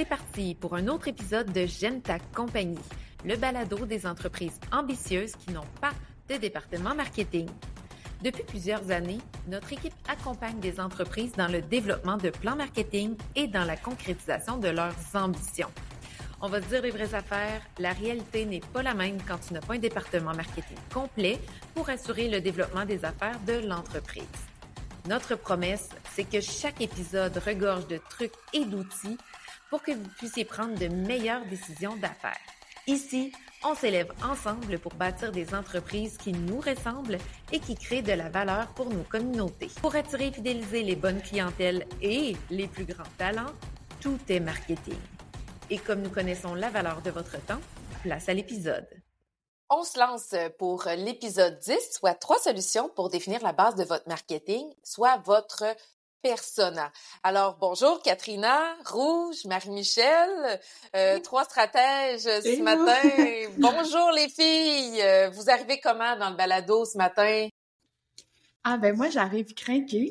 C'est parti pour un autre épisode de J'aime ta compagnie, le balado des entreprises ambitieuses qui n'ont pas de département marketing. Depuis plusieurs années, notre équipe accompagne des entreprises dans le développement de plans marketing et dans la concrétisation de leurs ambitions. On va se dire les vraies affaires, la réalité n'est pas la même quand tu n'as pas un département marketing complet pour assurer le développement des affaires de l'entreprise. Notre promesse, c'est que chaque épisode regorge de trucs et d'outils pour que vous puissiez prendre de meilleures décisions d'affaires. Ici, on s'élève ensemble pour bâtir des entreprises qui nous ressemblent et qui créent de la valeur pour nos communautés. Pour attirer et fidéliser les bonnes clientèles et les plus grands talents, tout est marketing. Et comme nous connaissons la valeur de votre temps, place à l'épisode. On se lance pour l'épisode 10, soit 3 solutions pour définir la base de votre marketing, soit votre persona. Alors, bonjour Katrina, Rouge, Marie-Michel, 3 stratèges ce matin. Bonjour les filles, vous arrivez comment dans le balado ce matin? Moi j'arrive crinquée.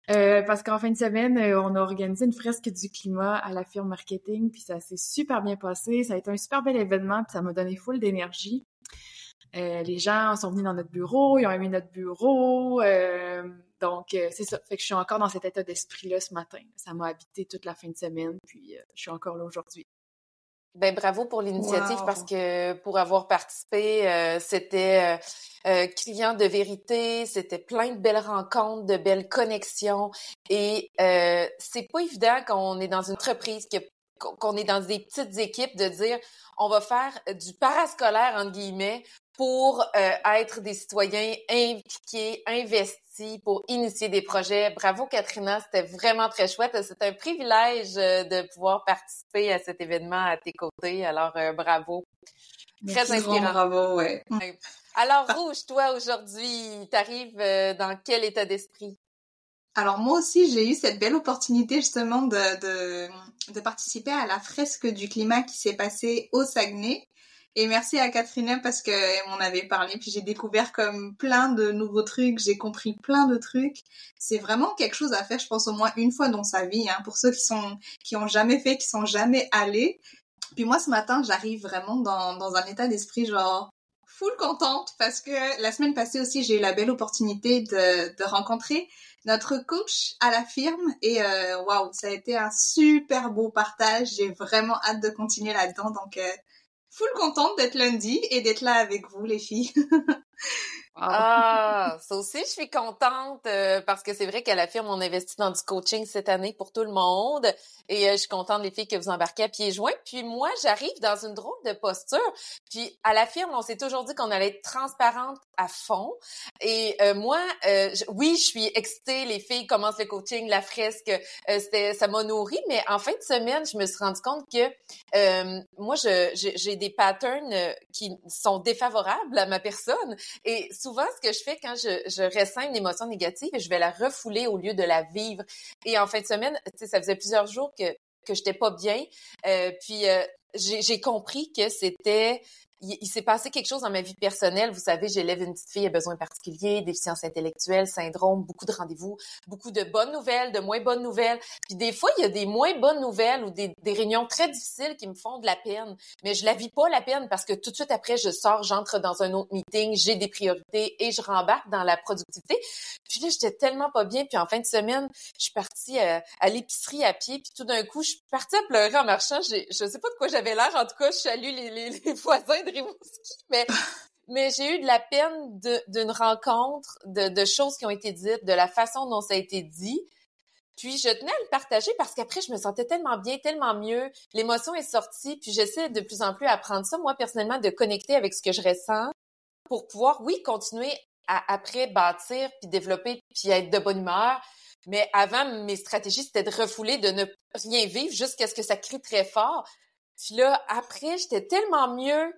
Parce qu'en fin de semaine, on a organisé une fresque du climat à la firme marketing, puis ça s'est super bien passé. Ça a été un super bel événement, puis ça m'a donné full d'énergie. Les gens sont venus dans notre bureau, ils ont aimé notre bureau. Donc, c'est ça. Fait que je suis encore dans cet état d'esprit-là ce matin. Ça m'a habité toute la fin de semaine, puis je suis encore là aujourd'hui. Ben bravo pour l'initiative. Wow. Parce que pour avoir participé, c'était client de vérité, c'était plein de belles rencontres, de belles connexions et c'est pas évident quand on est dans une entreprise, qu'on est dans des petites équipes de dire on va faire du parascolaire entre guillemets pour être des citoyens impliqués, investis, pour initier des projets. Bravo, Katrina, c'était vraiment très chouette. C'est un privilège de pouvoir participer à cet événement à tes côtés. Alors, bravo. Très inspirant. Bravo, ouais. Alors, Rouge, toi, aujourd'hui, t'arrives dans quel état d'esprit? Alors, moi aussi, j'ai eu cette belle opportunité, justement, de participer à la fresque du climat qui s'est passée au Saguenay. Et merci à Katrina parce qu'elle m'en avait parlé, puis j'ai découvert comme plein de nouveaux trucs, j'ai compris plein de trucs. C'est vraiment quelque chose à faire, je pense, au moins une fois dans sa vie, hein, pour ceux qui ont jamais fait, qui sont jamais allés. Puis moi, ce matin, j'arrive vraiment dans un état d'esprit genre full contente parce que la semaine passée aussi, j'ai eu la belle opportunité de rencontrer notre coach à la firme et waouh, ça a été un super beau partage. J'ai vraiment hâte de continuer là-dedans, donc full contente d'être lundi et d'être là avec vous, les filles. Ah, ça aussi, je suis contente parce que c'est vrai qu'à la firme, on investit dans du coaching cette année pour tout le monde et je suis contente, les filles, que vous embarquez à pieds joints. Puis moi, j'arrive dans une drôle de posture. Puis à la firme, on s'est toujours dit qu'on allait être transparente à fond. Et moi, oui, je suis excitée. Les filles commencent le coaching, la fresque, ça m'a nourrie. Mais en fin de semaine, je me suis rendu compte que moi, j'ai des patterns qui sont défavorables à ma personne. Et souvent, ce que je fais quand je ressens une émotion négative, je vais la refouler au lieu de la vivre. Et en fin de semaine, tu sais, ça faisait plusieurs jours que j'étais pas bien. Puis j'ai compris que il s'est passé quelque chose dans ma vie personnelle. Vous savez, j'élève une petite fille à besoins particuliers, déficience intellectuelle, syndrome, beaucoup de rendez-vous, beaucoup de bonnes nouvelles, de moins bonnes nouvelles. Puis des fois, il y a des moins bonnes nouvelles ou des réunions très difficiles qui me font de la peine. Mais je la vis pas, la peine, parce que tout de suite après, je sors, j'entre dans un autre meeting, j'ai des priorités et je rembarque dans la productivité. Puis là, j'étais tellement pas bien. Puis en fin de semaine, je suis partie à l'épicerie à pied. Puis tout d'un coup, je suis partie à pleurer en marchant. Je sais pas de quoi j'avais l'air. En tout cas, je salue les voisins de Rimouski, mais j'ai eu de la peine d'une rencontre, de choses qui ont été dites, de la façon dont ça a été dit. Puis je tenais à le partager parce qu'après, je me sentais tellement bien, tellement mieux. L'émotion est sortie, puis j'essaie de plus en plus à apprendre ça, moi, personnellement, de connecter avec ce que je ressens pour pouvoir, oui, continuer à après bâtir, puis développer, puis être de bonne humeur. Mais avant, mes stratégies, c'était de refouler, de ne rien vivre jusqu'à ce que ça crie très fort. Puis là, après, j'étais tellement mieux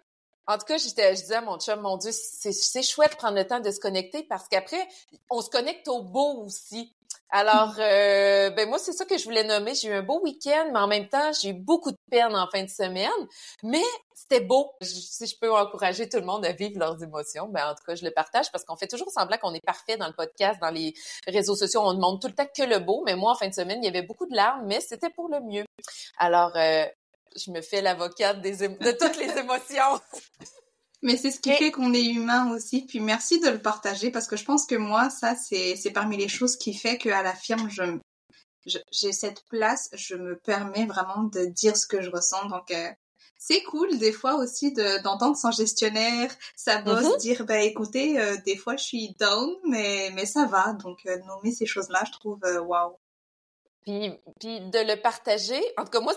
En tout cas, je disais à mon chum, mon Dieu, c'est chouette de prendre le temps de se connecter parce qu'après, on se connecte au beau aussi. Alors, ben moi, c'est ça que je voulais nommer. J'ai eu un beau week-end, mais en même temps, j'ai eu beaucoup de peine en fin de semaine. Mais c'était beau. Si je peux encourager tout le monde à vivre leurs émotions, ben en tout cas, je le partage parce qu'on fait toujours semblant qu'on est parfait dans le podcast, dans les réseaux sociaux. On ne montre tout le temps que le beau. Mais moi, en fin de semaine, il y avait beaucoup de larmes, mais c'était pour le mieux. Alors, je me fais l'avocate de toutes les émotions. Mais c'est ce qui fait qu'on est humain aussi. Puis merci de le partager parce que je pense que moi, ça, c'est parmi les choses qui fait qu'à la firme, j'ai cette place, je me permets vraiment de dire ce que je ressens. Donc, c'est cool des fois aussi d'entendre son gestionnaire, sa boss dire, ben écoutez, des fois je suis down, mais ça va. Donc, nommer ces choses-là, je trouve, waouh. Puis de le partager. En tout cas, moi,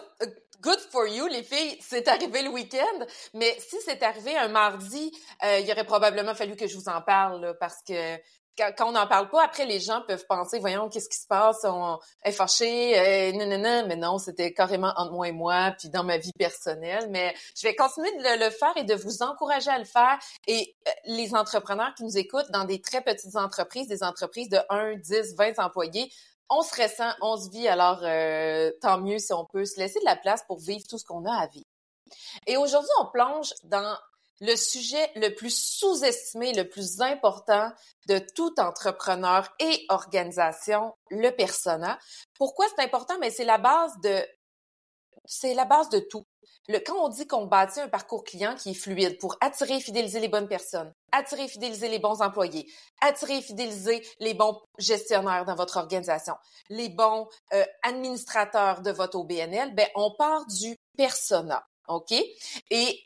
good for you, les filles, c'est arrivé le week-end. Mais si c'est arrivé un mardi, il aurait probablement fallu que je vous en parle, là, parce que quand on n'en parle pas, après, les gens peuvent penser, voyons, qu'est-ce qui se passe? On est fâché, non. Mais non, c'était carrément entre moi et moi, puis dans ma vie personnelle. Mais je vais continuer de le faire et de vous encourager à le faire. Et les entrepreneurs qui nous écoutent dans des très petites entreprises, des entreprises de 1, 10, 20 employés, on se ressent, on se vit, alors tant mieux si on peut se laisser de la place pour vivre tout ce qu'on a à vivre. Et aujourd'hui, on plonge dans le sujet le plus sous-estimé, le plus important de tout entrepreneur et organisation, le persona. Pourquoi c'est important? Mais c'est la base de tout. Quand on dit qu'on bâtit un parcours client qui est fluide pour attirer et fidéliser les bonnes personnes, attirer et fidéliser les bons employés, attirer et fidéliser les bons gestionnaires dans votre organisation, les bons administrateurs de votre OBNL, ben on part du persona, OK? Et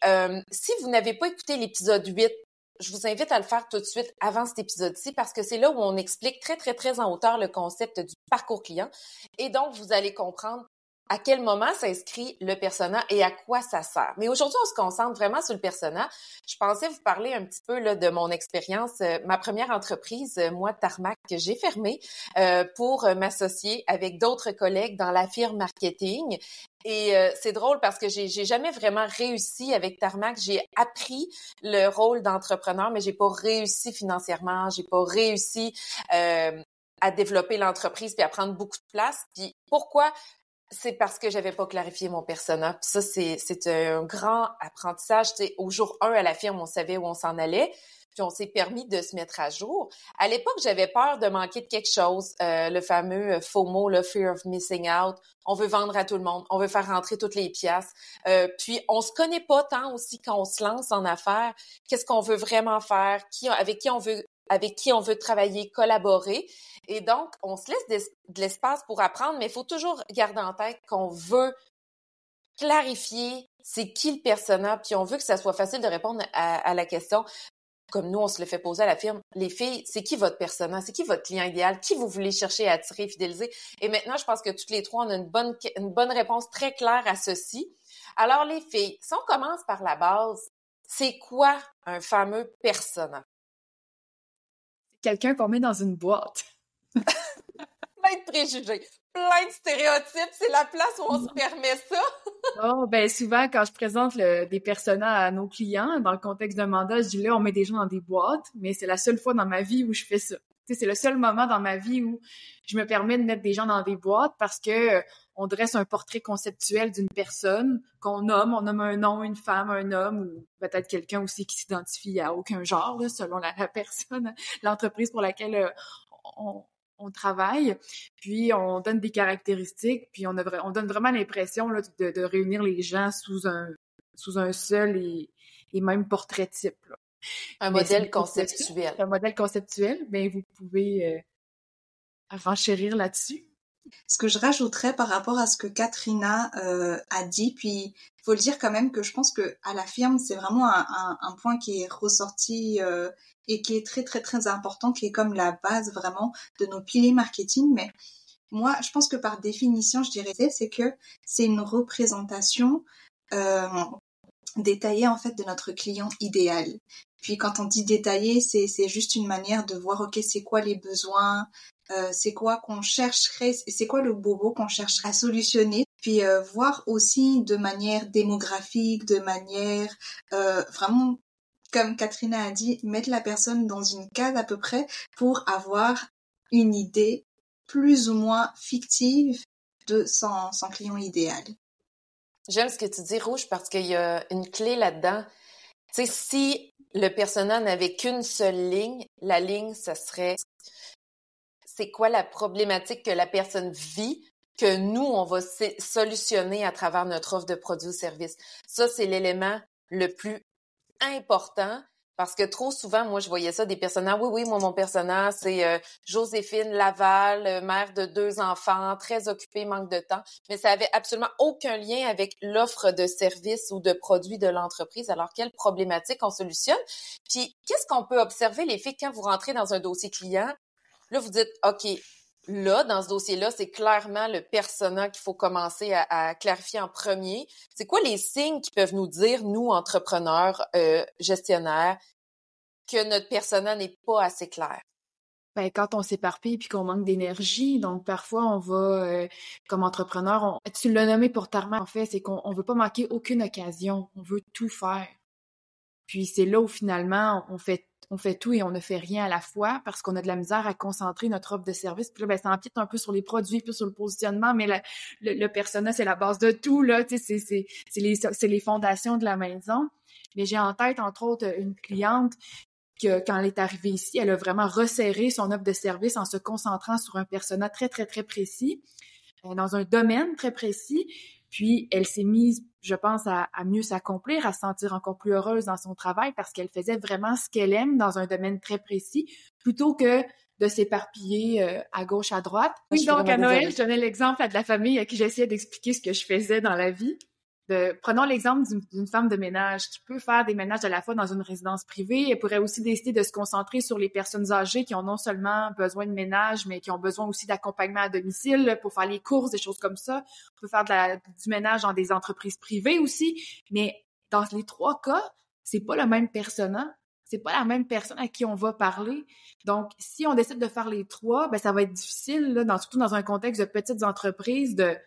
si vous n'avez pas écouté l'épisode 8, je vous invite à le faire tout de suite avant cet épisode-ci parce que c'est là où on explique très, très, très en hauteur le concept du parcours client. Et donc, vous allez comprendre à quel moment s'inscrit le persona et à quoi ça sert. Mais aujourd'hui, on se concentre vraiment sur le persona. Je pensais vous parler un petit peu là, de mon expérience. Ma première entreprise, moi, Tarmac, que j'ai fermée pour m'associer avec d'autres collègues dans la firme marketing. Et c'est drôle parce que j'ai jamais vraiment réussi avec Tarmac. J'ai appris le rôle d'entrepreneur, mais j'ai pas réussi financièrement. J'ai pas réussi à développer l'entreprise puis à prendre beaucoup de place. Puis pourquoi? C'est parce que j'avais pas clarifié mon persona. Puis ça, c'est un grand apprentissage. Tu sais, au jour 1 à la firme, on savait où on s'en allait. Puis on s'est permis de se mettre à jour. À l'époque, j'avais peur de manquer de quelque chose. Le fameux FOMO, le Fear of Missing Out. On veut vendre à tout le monde. On veut faire rentrer toutes les pièces. Puis on se connaît pas tant aussi quand on se lance en affaires. Qu'est-ce qu'on veut vraiment faire? Avec qui on veut travailler, collaborer. Et donc, on se laisse de l'espace pour apprendre, mais il faut toujours garder en tête qu'on veut clarifier c'est qui le persona, puis on veut que ça soit facile de répondre à la question. Comme nous, on se le fait poser à la firme. Les filles, c'est qui votre persona? C'est qui votre client idéal? Qui vous voulez chercher à attirer, fidéliser? Et maintenant, je pense que toutes les trois, on a une bonne réponse très claire à ceci. Alors, les filles, si on commence par la base, c'est quoi un fameux persona? Quelqu'un qu'on met dans une boîte. Plein de préjugés, plein de stéréotypes. C'est la place où on se permet ça. Oh, ben souvent, quand je présente des personas à nos clients, dans le contexte d'un mandat, je dis là, on met des gens dans des boîtes, mais c'est la seule fois dans ma vie où je fais ça. Tu sais, c'est le seul moment dans ma vie où je me permets de mettre des gens dans des boîtes parce que on dresse un portrait conceptuel d'une personne qu'on nomme. On nomme un nom, une femme, un homme ou peut-être quelqu'un aussi qui s'identifie à aucun genre, là, selon la personne, l'entreprise pour laquelle on travaille, puis on donne des caractéristiques, puis on donne vraiment l'impression là, de réunir les gens sous un seul et même portrait type. Là. Un modèle conceptuel. Un modèle conceptuel, bien vous pouvez renchérir là-dessus. Ce que je rajouterais par rapport à ce que Katrina a dit, puis il faut le dire quand même que je pense que à la firme, c'est vraiment un point qui est ressorti et qui est très très très important, qui est comme la base vraiment de nos piliers marketing. Mais moi, je pense que par définition, je dirais c'est que c'est une représentation détaillée en fait de notre client idéal. Puis quand on dit détaillé, c'est juste une manière de voir ok c'est quoi les besoins, c'est quoi qu'on chercherait, c'est quoi le bobo qu'on chercherait à solutionner. puis voir aussi de manière démographique, de manière vraiment, comme Katrina a dit, mettre la personne dans une case à peu près pour avoir une idée plus ou moins fictive de son client idéal. J'aime ce que tu dis, Rouge, parce qu'il y a une clé là-dedans. Tu sais, si le persona n'avait qu'une seule ligne, la ligne, ça serait c'est quoi la problématique que la personne vit que nous, on va solutionner à travers notre offre de produits ou services. Ça, c'est l'élément le plus important parce que trop souvent, moi, je voyais ça des personnages. Oui, moi, mon personnage, c'est Joséphine Laval, mère de 2 enfants, très occupée, manque de temps. Mais ça avait absolument aucun lien avec l'offre de services ou de produits de l'entreprise. Alors, quelle problématique on solutionne? Puis, qu'est-ce qu'on peut observer, les filles, quand vous rentrez dans un dossier client? Là, vous dites, OK, là, dans ce dossier-là, c'est clairement le persona qu'il faut commencer à clarifier en premier. C'est quoi les signes qui peuvent nous dire, nous, entrepreneurs, gestionnaires, que notre persona n'est pas assez clair? Ben, quand on s'éparpille puis qu'on manque d'énergie, donc parfois on va, comme entrepreneur, tu l'as nommé pour Tarma, en fait, c'est qu'on veut pas manquer aucune occasion, on veut tout faire. Puis c'est là où finalement on fait tout et on ne fait rien à la fois parce qu'on a de la misère à concentrer notre offre de service. Puis là, ben, ça empiète un peu sur les produits, puis sur le positionnement, mais le persona, c'est la base de tout, là. Tu sais, c'est les fondations de la maison. Mais j'ai en tête, entre autres, une cliente que, quand elle est arrivée ici, elle a vraiment resserré son offre de service en se concentrant sur un persona très, très, très précis, dans un domaine très précis. Puis, elle s'est mise, je pense, à mieux s'accomplir, à se sentir encore plus heureuse dans son travail parce qu'elle faisait vraiment ce qu'elle aime dans un domaine très précis, plutôt que de s'éparpiller à gauche, à droite. Oui, donc à Noël, je donnais l'exemple à de la famille à qui j'essayais d'expliquer ce que je faisais dans la vie. Prenons l'exemple d'une femme de ménage qui peut faire des ménages à la fois dans une résidence privée. Elle pourrait aussi décider de se concentrer sur les personnes âgées qui ont non seulement besoin de ménage, mais qui ont besoin aussi d'accompagnement à domicile pour faire les courses, des choses comme ça. On peut faire du ménage dans des entreprises privées aussi. Mais dans les 3 cas, c'est pas le même persona. C'est pas la même personne à qui on va parler. Donc, si on décide de faire les 3, ben ça va être difficile, là, surtout dans un contexte de petites entreprises, de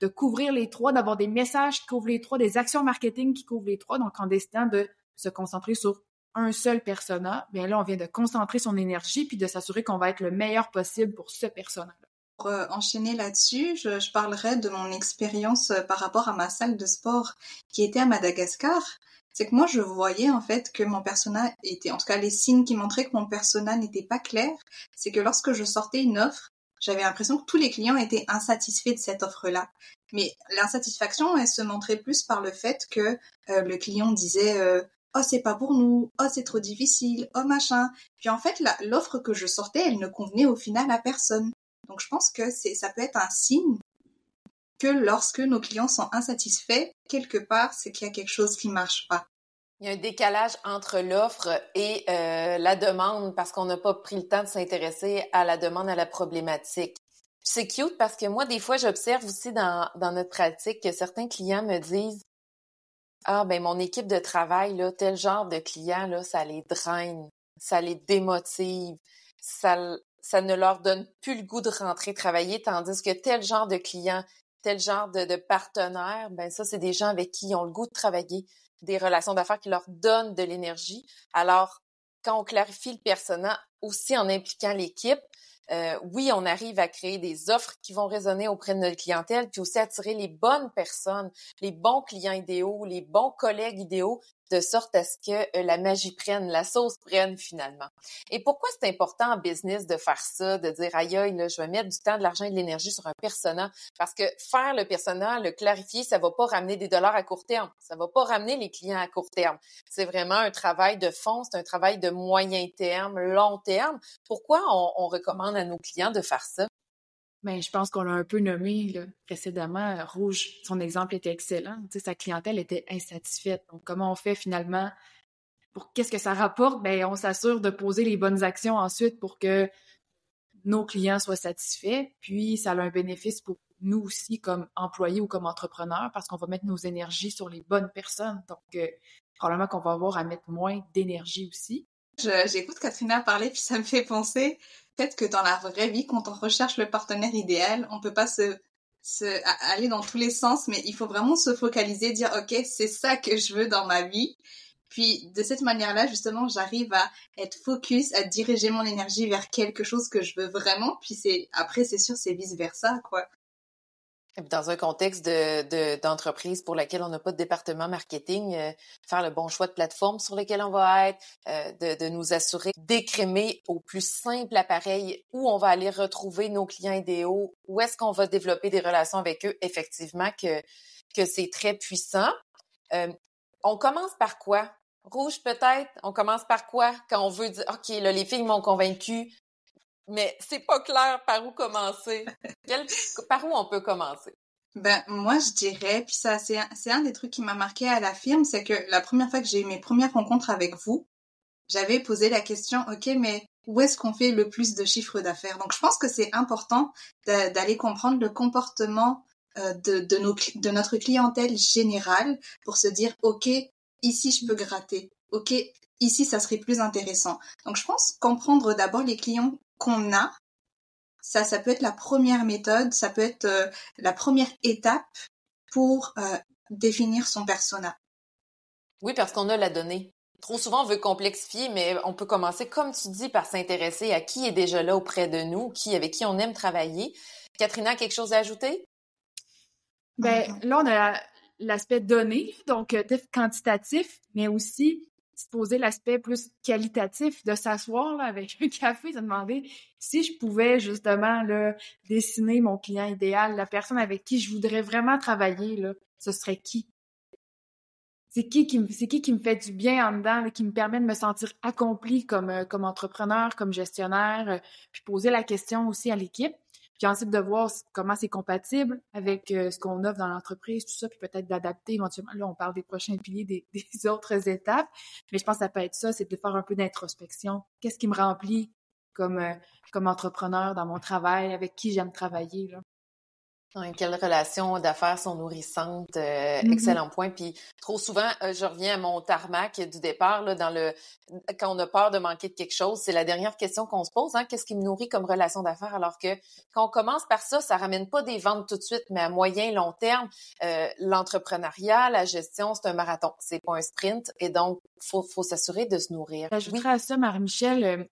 couvrir les 3, d'avoir des messages qui couvrent les 3, des actions marketing qui couvrent les 3. Donc, en décidant de se concentrer sur un seul persona, bien là, on vient de concentrer son énergie puis de s'assurer qu'on va être le meilleur possible pour ce persona-là. Pour enchaîner là-dessus, je parlerai de mon expérience par rapport à ma salle de sport qui était à Madagascar. C'est que moi, je voyais en fait que mon persona était, en tout cas les signes qui montraient que mon persona n'était pas clair, c'est que lorsque je sortais une offre, j'avais l'impression que tous les clients étaient insatisfaits de cette offre-là. Mais l'insatisfaction, elle se montrait plus par le fait que le client disait « Oh, c'est pas pour nous. Oh, c'est trop difficile. Oh, machin. » Puis en fait, l'offre que je sortais, elle ne convenait au final à personne. Donc je pense que ça peut être un signe que lorsque nos clients sont insatisfaits, quelque part, c'est qu'il y a quelque chose qui marche pas. Il y a un décalage entre l'offre et la demande parce qu'on n'a pas pris le temps de s'intéresser à la demande, à la problématique. C'est cute parce que moi, des fois, j'observe aussi dans notre pratique que certains clients me disent « Ah, ben mon équipe de travail, là, tel genre de client, là, ça les draine, ça les démotive, ça ne leur donne plus le goût de rentrer travailler, tandis que tel genre de client, tel genre de partenaire, ben ça, c'est des gens avec qui ils ont le goût de travailler, des relations d'affaires qui leur donnent de l'énergie. Alors, quand on clarifie le persona, aussi en impliquant l'équipe, oui, on arrive à créer des offres qui vont résonner auprès de notre clientèle, puis aussi attirer les bonnes personnes, les bons clients idéaux, les bons collègues idéaux, de sorte à ce que la magie prenne, la sauce prenne finalement. Et pourquoi c'est important en business de faire ça, de dire aïe aïe, là, je vais mettre du temps, de l'argent et de l'énergie sur un persona? Parce que faire le persona, le clarifier, ça va pas ramener des dollars à court terme. Ça va pas ramener les clients à court terme. C'est vraiment un travail de fond, c'est un travail de moyen terme, long terme. Pourquoi on recommande à nos clients de faire ça? Ben, je pense qu'on l'a un peu nommé là, précédemment. Rouge, son exemple était excellent. Tu sais, sa clientèle était insatisfaite. Donc, comment on fait finalement pour qu'est-ce que ça rapporte? Ben, on s'assure de poser les bonnes actions ensuite pour que nos clients soient satisfaits. Puis, ça a un bénéfice pour nous aussi comme employés ou comme entrepreneurs parce qu'on va mettre nos énergies sur les bonnes personnes. Donc, probablement qu'on va avoir à mettre moins d'énergie aussi. J'écoute Katrina parler, puis ça me fait penser peut-être que dans la vraie vie, quand on recherche le partenaire idéal, on peut pas se aller dans tous les sens, mais il faut vraiment se focaliser, dire ok, c'est ça que je veux dans ma vie. Puis de cette manière-là, justement, j'arrive à être focus, à diriger mon énergie vers quelque chose que je veux vraiment. Puis après, c'est sûr, c'est vice-versa, quoi. Dans un contexte d'entreprise pour laquelle on n'a pas de département marketing, faire le bon choix de plateforme sur lesquelles on va être, de nous assurer d'écrémer au plus simple appareil où on va aller retrouver nos clients idéaux, où est-ce qu'on va développer des relations avec eux, effectivement que c'est très puissant. On commence par quoi? Rouge peut-être? On commence par quoi? Quand on veut dire, OK, là, les filles m'ont convaincu, mais c'est pas clair par où commencer. Par où on peut commencer? Ben, moi, je dirais, puis ça, c'est un des trucs qui m'a marqué à la firme, c'est que la première fois que j'ai eu mes premières rencontres avec vous, j'avais posé la question, OK, mais où est-ce qu'on fait le plus de chiffre d'affaires? Donc, je pense que c'est important d'aller comprendre le comportement de notre clientèle générale pour se dire, OK, ici, je peux gratter. OK, ici, ça serait plus intéressant. Donc, je pense comprendre d'abord les clients qu'on a, ça peut être la première méthode, ça peut être la première étape pour définir son persona. Oui, parce qu'on a la donnée. Trop souvent, on veut complexifier, mais on peut commencer, comme tu dis, par s'intéresser à qui est déjà là auprès de nous, avec qui on aime travailler. Katrina, quelque chose à ajouter? Ben, là, on a l'aspect donné, donc quantitatif, mais aussi se poser l'aspect plus qualitatif, de s'asseoir là, avec un café, de demander si je pouvais justement là, dessiner mon client idéal, la personne avec qui je voudrais vraiment travailler, là, ce serait qui? C'est qui qui me fait du bien en dedans, là, qui me permet de me sentir accomplie comme entrepreneur, comme gestionnaire, puis poser la question aussi à l'équipe. Puis ensuite de voir comment c'est compatible avec ce qu'on offre dans l'entreprise, tout ça, puis peut-être d'adapter éventuellement. Là, on parle des prochains piliers, des autres étapes, mais je pense que ça peut être ça, c'est de faire un peu d'introspection. Qu'est-ce qui me remplit comme entrepreneur dans mon travail, avec qui j'aime travailler, là? Quelles relations d'affaires sont nourrissantes? Excellent point. Puis trop souvent, je reviens à mon tarmac du départ, là, quand on a peur de manquer de quelque chose, c'est la dernière question qu'on se pose, hein? Qu'est-ce qui me nourrit comme relation d'affaires? Alors que quand on commence par ça ramène pas des ventes tout de suite, mais à moyen, long terme, l'entrepreneuriat, la gestion, c'est un marathon. C'est pas un sprint. Et donc, faut s'assurer de se nourrir. J'ajouterais à ça, Marie-Michel,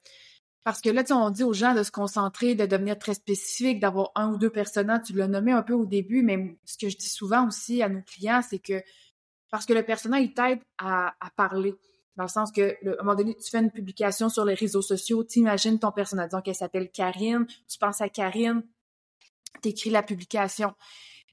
parce que là, tu sais, on dit aux gens de se concentrer, de devenir très spécifique, d'avoir un ou deux personas. Tu l'as nommé un peu au début, mais ce que je dis souvent aussi à nos clients, c'est que parce que le persona, il t'aide à parler. Dans le sens que, à un moment donné, tu fais une publication sur les réseaux sociaux, tu imagines ton persona, disons qu'elle s'appelle Karine, tu penses à Karine, t'écris la publication.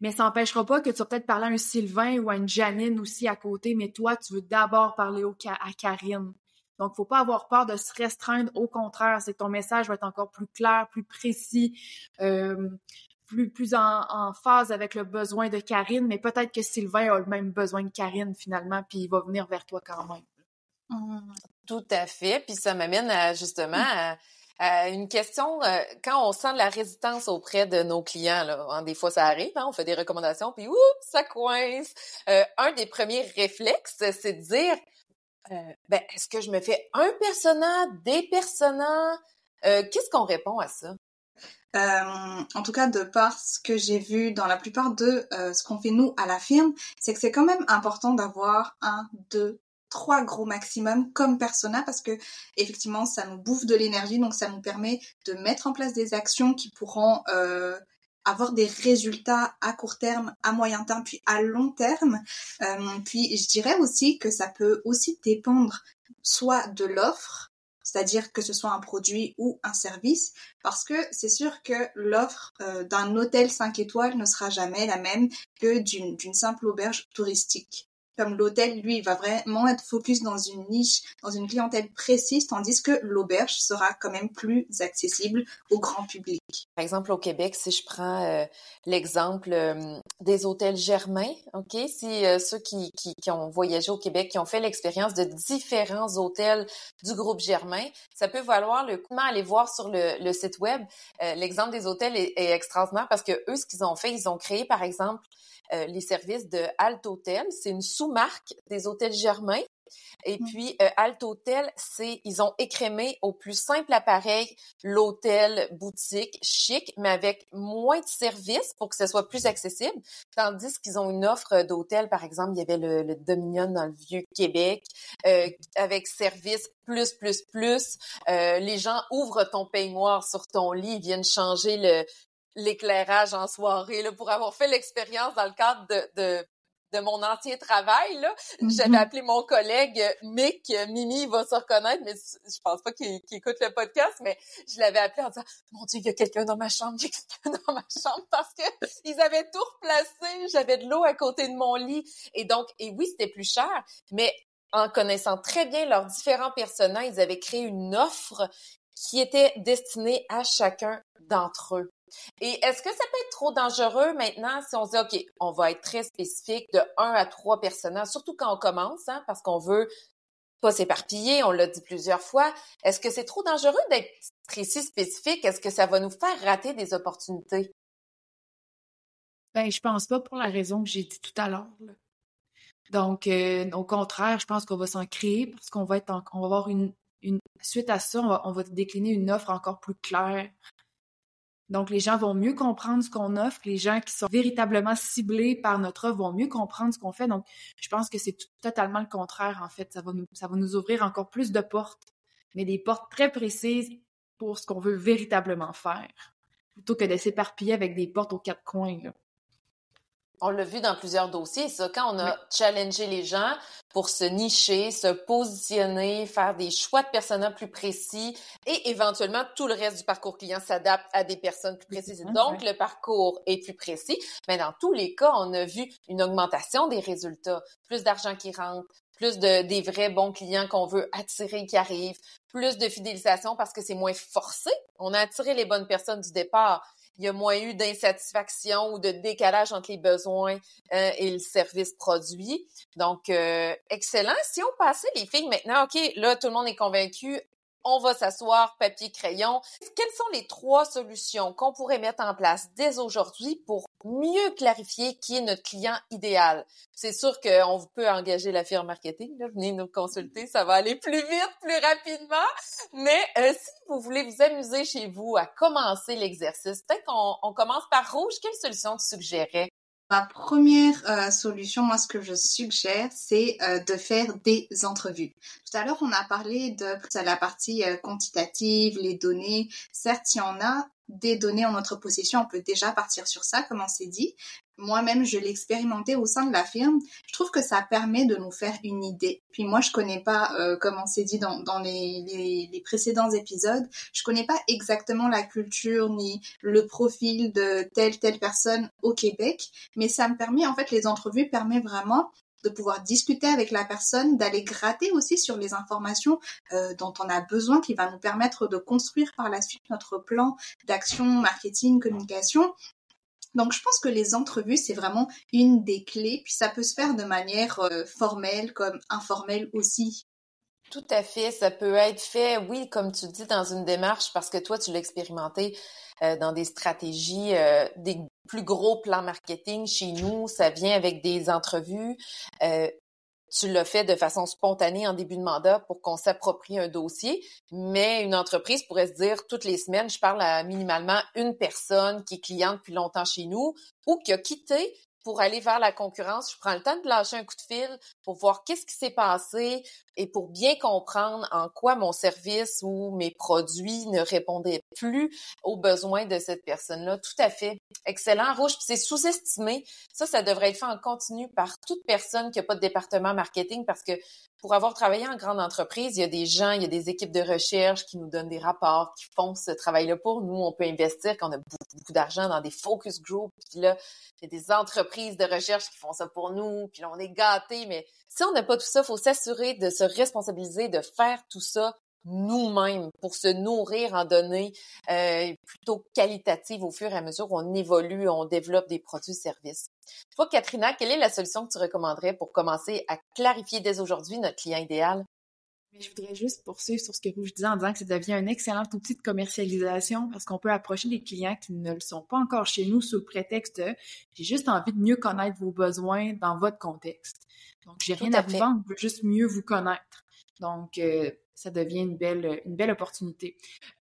Mais ça n'empêchera pas que tu vas peut-être parler à un Sylvain ou à une Janine aussi à côté, mais toi, tu veux d'abord parler à Karine. Donc, faut pas avoir peur de se restreindre. Au contraire, c'est que ton message va être encore plus clair, plus précis, plus en phase avec le besoin de Karine. Mais peut-être que Sylvain a le même besoin que Karine finalement, puis il va venir vers toi quand même. Tout à fait. Puis ça m'amène justement à une question. Quand on sent de la résistance auprès de nos clients, là, hein, des fois ça arrive, hein, on fait des recommandations, puis ça coince. Un des premiers réflexes, c'est de dire est-ce que je me fais un persona, des personas? Qu'est-ce qu'on répond à ça? En tout cas, de par ce que j'ai vu dans la plupart de ce qu'on fait nous à la firme, c'est que c'est quand même important d'avoir 1, 2, 3 gros maximum comme persona parce que effectivement, ça nous bouffe de l'énergie, donc ça nous permet de mettre en place des actions qui pourront avoir des résultats à court terme, à moyen terme, puis à long terme. Puis je dirais aussi que ça peut aussi dépendre soit de l'offre, c'est-à-dire que ce soit un produit ou un service, parce que c'est sûr que l'offre d'un hôtel 5 étoiles ne sera jamais la même que d'une simple auberge touristique. Comme l'hôtel, lui, il va vraiment être focus dans une niche, dans une clientèle précise, tandis que l'auberge sera quand même plus accessible au grand public. Par exemple, au Québec, si je prends l'exemple des hôtels Germain, OK? Si ceux qui ont voyagé au Québec, qui ont fait l'expérience de différents hôtels du groupe Germain, ça peut valoir le coup d'aller voir sur le site web. L'exemple des hôtels est extraordinaire parce que eux, ce qu'ils ont fait, ils ont créé, par exemple, les services de Alt Hotel. C'est une sous-marque des hôtels Germain. Et puis, Alt Hotel, ils ont écrémé au plus simple appareil l'hôtel boutique chic, mais avec moins de services pour que ce soit plus accessible. Tandis qu'ils ont une offre d'hôtel, par exemple, il y avait le Dominion dans le Vieux-Québec, avec service plus. Les gens ouvrent ton peignoir sur ton lit, ils viennent changer l'éclairage en soirée, là, pour avoir fait l'expérience dans le cadre de mon ancien travail, là. J'avais appelé mon collègue Mick, Mimi, il va se reconnaître, mais je pense pas qu'il écoute le podcast, mais je l'avais appelé en disant « Mon Dieu, il y a quelqu'un dans ma chambre, parce que ils avaient tout replacé, j'avais de l'eau à côté de mon lit. Et oui, c'était plus cher, mais en connaissant très bien leurs différents personnages, ils avaient créé une offre qui était destinée à chacun d'entre eux. Et est-ce que ça peut être trop dangereux maintenant si on se dit, OK, on va être très spécifique de 1 à 3 personnages, surtout quand on commence, hein, parce qu'on veut pas s'éparpiller, on l'a dit plusieurs fois. Est-ce que c'est trop dangereux d'être précis, spécifique? Est-ce que ça va nous faire rater des opportunités? Ben, je pense pas pour la raison que j'ai dit tout à l'heure, là. Donc, au contraire, je pense qu'on va s'en créer parce qu'on va on va avoir suite à ça, on va décliner une offre encore plus claire. Donc, les gens vont mieux comprendre ce qu'on offre. Les gens qui sont véritablement ciblés par notre offre vont mieux comprendre ce qu'on fait. Donc, je pense que c'est totalement le contraire, en fait. Ça va nous ouvrir encore plus de portes, mais des portes très précises pour ce qu'on veut véritablement faire, plutôt que de s'éparpiller avec des portes aux 4 coins, là. On l'a vu dans plusieurs dossiers, ça, quand on a challengé les gens pour se nicher, se positionner, faire des choix de personas plus précis et éventuellement tout le reste du parcours client s'adapte à des personnes plus précises. Donc, le parcours est plus précis. Mais dans tous les cas, on a vu une augmentation des résultats, plus d'argent qui rentre, plus des vrais bons clients qu'on veut attirer qui arrivent, plus de fidélisation parce que c'est moins forcé. On a attiré les bonnes personnes du départ. Il y a moins eu d'insatisfaction ou de décalage entre les besoins et le service produit. Donc, excellent. Si on passait les filles maintenant, OK, là, tout le monde est convaincu, on va s'asseoir, papier, crayon. Quelles sont les 3 solutions qu'on pourrait mettre en place dès aujourd'hui pour mieux clarifier qui est notre client idéal? C'est sûr qu'on peut engager la firme marketing, là, venez nous consulter, ça va aller plus vite, plus rapidement. Mais si vous voulez vous amuser chez vous à commencer l'exercice, peut-être qu'on commence par Rouge. Quelle solution tu suggérais? Ma première solution, moi, ce que je suggère, c'est de faire des entrevues. Tout à l'heure, on a parlé de la partie quantitative, les données. Certes, si on a des données en notre possession, on peut déjà partir sur ça, comme on s'est dit. Moi-même, je l'ai expérimenté au sein de la firme. Je trouve que ça permet de nous faire une idée. Puis moi, je connais pas, comme on s'est dit dans les précédents épisodes, je connais pas exactement la culture ni le profil de telle personne au Québec, mais ça me permet, en fait, les entrevues permettent vraiment de pouvoir discuter avec la personne, d'aller gratter aussi sur les informations dont on a besoin, qui va nous permettre de construire par la suite notre plan d'action, marketing, communication. Donc, je pense que les entrevues, c'est vraiment une des clés. Puis, ça peut se faire de manière formelle comme informelle aussi. Tout à fait. Ça peut être fait, oui, comme tu dis, dans une démarche, parce que toi, tu l'as expérimenté dans des stratégies, des plus gros plans marketing. Chez nous, ça vient avec des entrevues. Tu l'as fait de façon spontanée en début de mandat pour qu'on s'approprie un dossier, mais une entreprise pourrait se dire toutes les semaines, je parle à minimalement une personne qui est cliente depuis longtemps chez nous ou qui a quitté pour aller vers la concurrence. Je prends le temps de lâcher un coup de fil pour voir qu'est-ce qui s'est passé et pour bien comprendre en quoi mon service ou mes produits ne répondaient plus aux besoins de cette personne-là. Tout à fait. Excellent, Rouge. Puis c'est sous-estimé. Ça devrait être fait en continu par toute personne qui n'a pas de département marketing parce que pour avoir travaillé en grande entreprise, il y a des gens, il y a des équipes de recherche qui nous donnent des rapports, qui font ce travail-là pour nous. On peut investir quand on a beaucoup d'argent dans des focus groups. Puis là, il y a des entreprises de recherche qui font ça pour nous. Puis là, on est gâtés. Mais si on n'a pas tout ça, il faut s'assurer de se responsabiliser, de faire tout ça nous-mêmes pour se nourrir en données plutôt qualitatives au fur et à mesure où on évolue, on développe des produits et services. Toi, Katrina, quelle est la solution que tu recommanderais pour commencer à clarifier dès aujourd'hui notre client idéal? Mais je voudrais juste poursuivre sur ce que je disais en disant que ça devient un excellent outil de commercialisation parce qu'on peut approcher des clients qui ne le sont pas encore chez nous sous le prétexte de j'ai juste envie de mieux connaître vos besoins dans votre contexte. Donc, j'ai rien à vous vendre, je veux juste mieux vous connaître. Donc, ça devient une belle opportunité.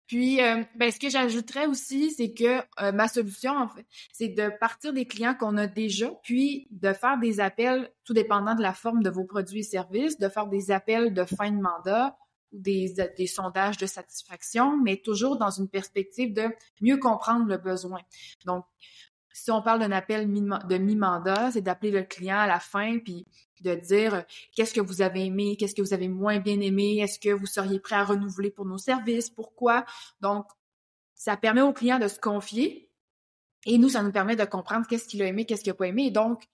Puis, ce que j'ajouterais aussi, c'est que ma solution, en fait, c'est de partir des clients qu'on a déjà, puis de faire des appels, tout dépendant de la forme de vos produits et services, de faire des appels de fin de mandat ou des sondages de satisfaction, mais toujours dans une perspective de mieux comprendre le besoin. Donc, si on parle d'un appel de mi-mandat, c'est d'appeler le client à la fin, puis de dire qu'est-ce que vous avez aimé, qu'est-ce que vous avez moins bien aimé, est-ce que vous seriez prêt à renouveler pour nos services, pourquoi? Donc, ça permet au client de se confier et nous, ça nous permet de comprendre qu'est-ce qu'il a aimé, qu'est-ce qu'il n'a pas aimé et donc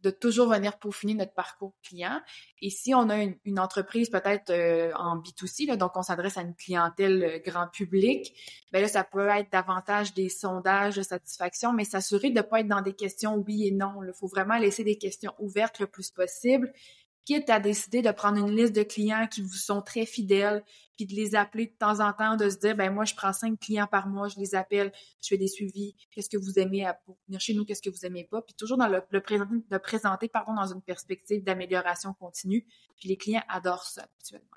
de toujours venir peaufiner notre parcours client. Et si on a une entreprise peut-être en B2C, là, donc on s'adresse à une clientèle grand public, bien là, ça peut être davantage des sondages de satisfaction, mais s'assurer de ne pas être dans des questions oui et non. Il faut vraiment laisser des questions ouvertes le plus possible, quitte à décider de prendre une liste de clients qui vous sont très fidèles, puis de les appeler de temps en temps, de se dire, ben moi, je prends 5 clients par mois, je les appelle, je fais des suivis, qu'est-ce que vous aimez pour venir chez nous, qu'est-ce que vous aimez pas, puis toujours dans le présenter dans une perspective d'amélioration continue, puis les clients adorent ça habituellement.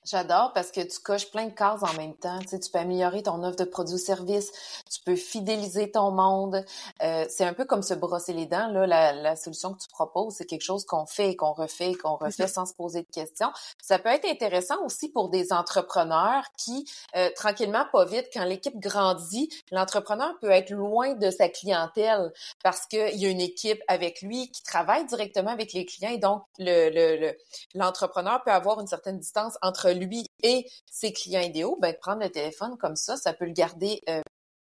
J'adore parce que tu coches plein de cases en même temps. Tu sais, tu peux améliorer ton offre de produits ou services, tu peux fidéliser ton monde. C'est un peu comme se brosser les dents. Là, la solution que tu proposes, c'est quelque chose qu'on fait et qu'on refait sans se poser de questions. Ça peut être intéressant aussi pour des entrepreneurs qui, tranquillement, pas vite, quand l'équipe grandit, l'entrepreneur peut être loin de sa clientèle parce qu'il y a une équipe avec lui qui travaille directement avec les clients et donc l'entrepreneur peut avoir une certaine distance entre lui et ses clients idéaux. Ben, prendre le téléphone comme ça peut le garder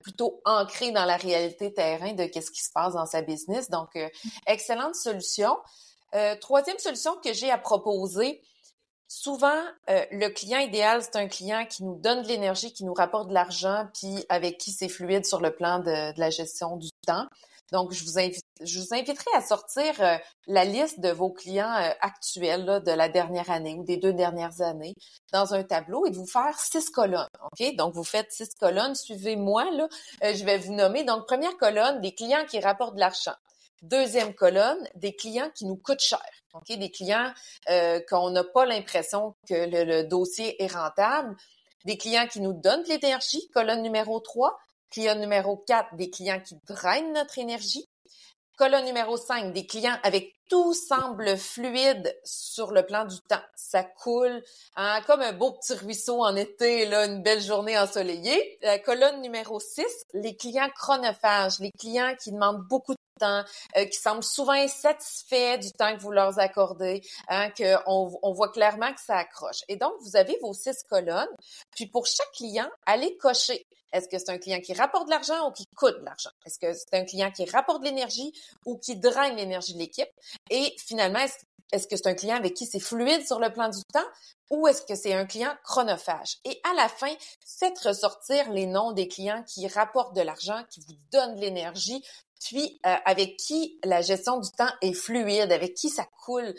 plutôt ancré dans la réalité terrain de qu'est-ce qui se passe dans sa business. Donc, excellente solution. Troisième solution que j'ai à proposer, souvent, le client idéal, c'est un client qui nous donne de l'énergie, qui nous rapporte de l'argent, puis avec qui c'est fluide sur le plan de la gestion du temps. Donc, je vous inviterai à sortir la liste de vos clients actuels là, de la dernière année ou des 2 dernières années dans un tableau et de vous faire 6 colonnes. OK? Donc, vous faites 6 colonnes. Suivez-moi, là. Je vais vous nommer. Donc, première colonne, des clients qui rapportent de l'argent. Deuxième colonne, des clients qui nous coûtent cher. OK? Des clients qu'on n'a pas l'impression que le dossier est rentable. Des clients qui nous donnent de l'énergie. Colonne numéro 3. Client numéro 4, des clients qui drainent notre énergie. Colonne numéro 5, des clients avec tout semble fluide sur le plan du temps. Ça coule comme un beau petit ruisseau en été, là, une belle journée ensoleillée. La colonne numéro 6, les clients chronophages, les clients qui demandent beaucoup de temps, qui semblent souvent insatisfaits du temps que vous leur accordez, qu'on voit clairement que ça accroche. Et donc, vous avez vos 6 colonnes. Puis pour chaque client, allez cocher. Est-ce que c'est un client qui rapporte de l'argent ou qui coûte de l'argent? Est-ce que c'est un client qui rapporte de l'énergie ou qui draine l'énergie de l'équipe? Et finalement, est-ce que c'est un client avec qui c'est fluide sur le plan du temps ou est-ce que c'est un client chronophage? Et à la fin, faites ressortir les noms des clients qui rapportent de l'argent, qui vous donnent de l'énergie, puis avec qui la gestion du temps est fluide, avec qui ça coule,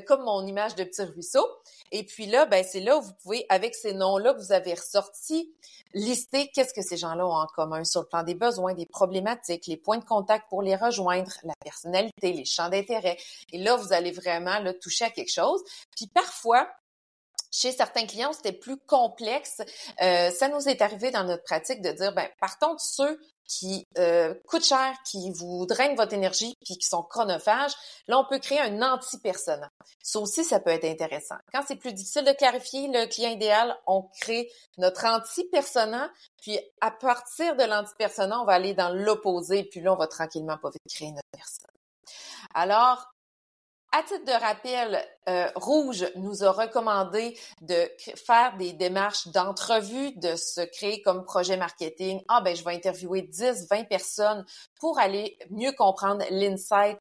comme mon image de petit ruisseau. Et puis là, ben c'est là où vous pouvez, avec ces noms-là que vous avez ressortis, lister qu'est-ce que ces gens-là ont en commun sur le plan des besoins, des problématiques, les points de contact pour les rejoindre, la personnalité, les champs d'intérêt. Et là, vous allez vraiment là, toucher à quelque chose. Puis parfois, chez certains clients, c'était plus complexe. Ça nous est arrivé dans notre pratique de dire, ben partons de ceux qui coûtent cher, qui vous drainent votre énergie, puis qui sont chronophages. Là, on peut créer un anti-persona. Ça aussi, ça peut être intéressant. Quand c'est plus difficile de clarifier le client idéal, on crée notre anti-persona, puis à partir de l'anti-persona, on va aller dans l'opposé, puis là, on va tranquillement pas vite créer notre personne. Alors, à titre de rappel, Rouge nous a recommandé de faire des démarches d'entrevue, de se créer comme projet marketing. Je vais interviewer 10, 20 personnes pour aller mieux comprendre l'insight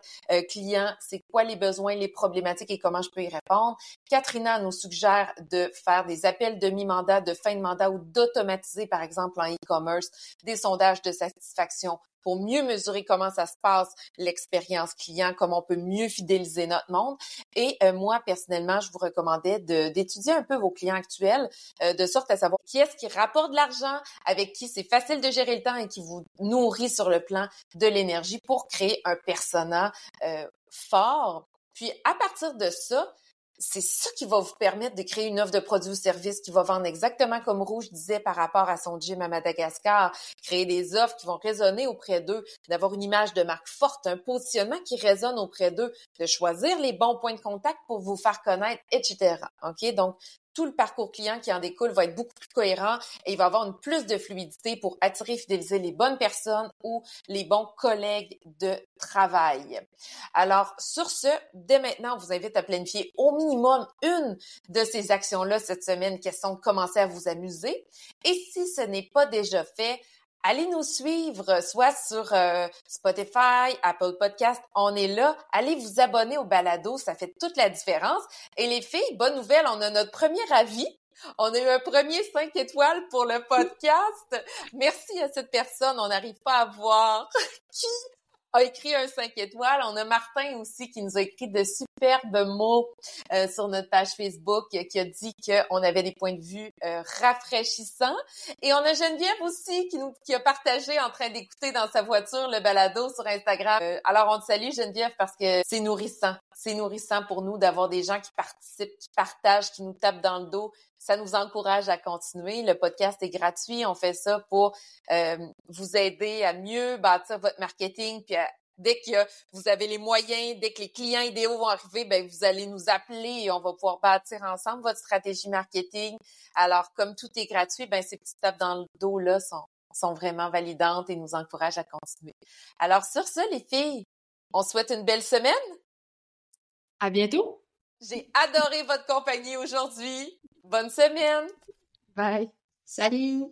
client, c'est quoi les besoins, les problématiques et comment je peux y répondre. Katrina nous suggère de faire des appels de mi-mandat, de fin de mandat ou d'automatiser, par exemple, en e-commerce, des sondages de satisfaction pour mieux mesurer comment ça se passe, l'expérience client, comment on peut mieux fidéliser notre monde. Et moi, personnellement, je vous recommandais d'étudier un peu vos clients actuels, de sorte à savoir qui est-ce qui rapporte de l'argent, avec qui c'est facile de gérer le temps et qui vous nourrit sur le plan de l'énergie pour créer un persona fort. Puis, à partir de ça, c'est ça qui va vous permettre de créer une offre de produits ou services qui va vendre exactement comme Rouge disait par rapport à son gym à Madagascar, créer des offres qui vont résonner auprès d'eux, d'avoir une image de marque forte, un positionnement qui résonne auprès d'eux, de choisir les bons points de contact pour vous faire connaître, etc. OK? Donc, tout le parcours client qui en découle va être beaucoup plus cohérent et il va avoir une plus de fluidité pour attirer et fidéliser les bonnes personnes ou les bons collègues de travail. Alors, sur ce, dès maintenant, on vous invite à planifier au minimum une de ces actions-là cette semaine, question de commencer à vous amuser. Et si ce n'est pas déjà fait, allez nous suivre, soit sur Spotify, Apple Podcast, on est là. Allez vous abonner au balado, ça fait toute la différence. Et les filles, bonne nouvelle, on a notre premier avis. On a eu un premier 5 étoiles pour le podcast. Merci à cette personne, on n'arrive pas à voir qui a écrit un 5 étoiles. On a Martin aussi qui nous a écrit de superbes mots sur notre page Facebook qui a dit qu'on avait des points de vue rafraîchissants. Et on a Geneviève aussi qui a partagé en train d'écouter dans sa voiture le balado sur Instagram. Alors, on te salue Geneviève parce que c'est nourrissant. C'est nourrissant pour nous d'avoir des gens qui participent, qui partagent, qui nous tapent dans le dos. Ça nous encourage à continuer. Le podcast est gratuit. On fait ça pour vous aider à mieux bâtir votre marketing. Puis dès que vous avez les moyens, dès que les clients idéaux vont arriver, ben vous allez nous appeler et on va pouvoir bâtir ensemble votre stratégie marketing. Alors, comme tout est gratuit, ben ces petites tapes dans le dos-là sont vraiment validantes et nous encouragent à continuer. Alors, sur ce, les filles, on souhaite une belle semaine. À bientôt! J'ai adoré votre compagnie aujourd'hui. Bonne semaine! Bye! Salut!